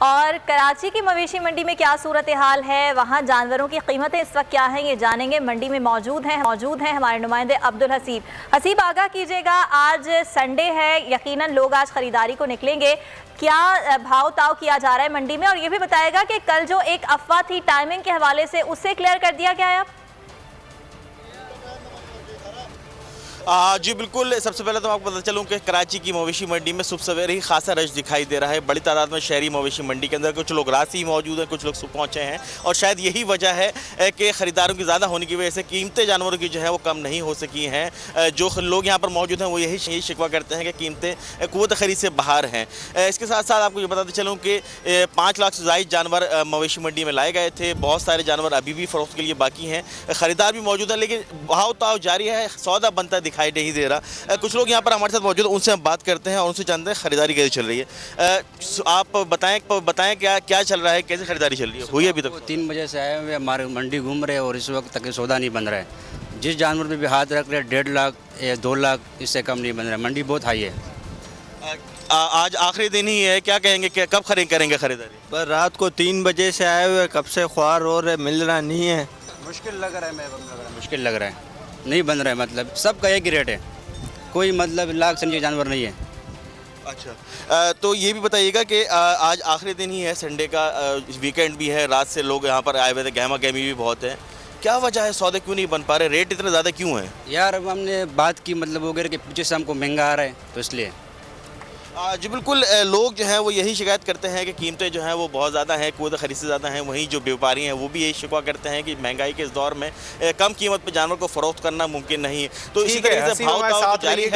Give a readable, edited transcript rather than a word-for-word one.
और कराची की मवेशी मंडी में क्या सूरत हाल है, वहाँ जानवरों की कीमतें इस वक्त क्या हैं, ये जानेंगे। मंडी में मौजूद हैं हमारे नुमाइंदे अब्दुल हसीब। हसीब, आगाह कीजिएगा, आज संडे है, यकीनन लोग आज खरीदारी को निकलेंगे, क्या भाव ताव किया जा रहा है मंडी में? और ये भी बताएगा कि कल जो एक अफवाह थी टाइमिंग के हवाले से, उससे क्लियर कर दिया गया है? जी बिल्कुल। सबसे पहले तो मैं आपको पता चलूँ कि कराची की मवेशी मंडी में सुबह सवेरे ही खासा रश दिखाई दे रहा है। बड़ी तादाद में शहरी मवेशी मंडी के अंदर कुछ लोग रात से ही मौजूद हैं, कुछ लोग सुबह पहुँचे हैं और शायद यही वजह है कि ख़रीदारों की ज़्यादा होने की वजह से कीमतें जानवरों की जो है वो कम नहीं हो सकी हैं। जो लोग यहाँ पर मौजूद हैं वो यही शिकवा करते हैं कि कीमतें क़ुव्वत ख़रीद से बाहर हैं। इसके साथ साथ आपको ये बताते चलूँ कि 5 लाख से ज़ायद जानवर मवेशी मंडी में लाए गए थे। बहुत सारे जानवर अभी भी फ़रोख्त के लिए बाकी हैं, ख़रीदार भी मौजूद हैं, लेकिन भाव ताव जारी है, सौदा बनता दिखाई नहीं दे रहा। कुछ लोग यहाँ पर हमारे साथ मौजूद हैं, उनसे हम बात करते हैं और उनसे जानते हैं खरीदारी कैसे चल रही है। आप बताएं क्या चल रहा है, कैसे खरीदारी चल रही है? हुई अभी तक? 3 बजे से आए हुए हमारे मंडी घूम रहे हैं और इस वक्त तक सौदा नहीं बन रहा है। जिस जानवर पे भी हाथ रख रहे हैं 1.5 लाख या 2 लाख, इससे कम नहीं बन रहा है। मंडी बहुत हाई है। आज आखिरी दिन ही है, क्या कहेंगे, कब करेंगे खरीदारी? पर रात को 3 बजे से आए हुए, कब से ख्वार हो रहे, मिल रहा नहीं है। मुश्किल लग रहा है, मुश्किल लग रहा है, नहीं बन रहा है। मतलब सबका एक ही रेट है, कोई मतलब लाख समझे जानवर नहीं है। अच्छा, तो ये भी बताइएगा कि आज आखिरी दिन ही है, संडे का वीकेंड भी है, रात से लोग यहाँ पर आए हुए थे, गहमा गहमी भी बहुत है। क्या वजह है, सौदे क्यों नहीं बन पा रहे, रेट इतने ज़्यादा क्यों हैं? यार अब हमने बात की, मतलब वगैरह के पीछे से हमको महंगा आ रहा है, तो इसलिए। जी बिल्कुल। लोग जो हैं वो यही शिकायत करते हैं कि कीमतें जो हैं वो बहुत ज़्यादा हैं, क़ुव्वत ख़रीद से ज़्यादा हैं। वहीं जो व्यापारी हैं वो भी यही शिकवा करते हैं कि महंगाई के इस दौर में कम कीमत पर जानवर को फ़रोख्त करना मुमकिन नहीं है। तो इसी तरह से भाव जारी है।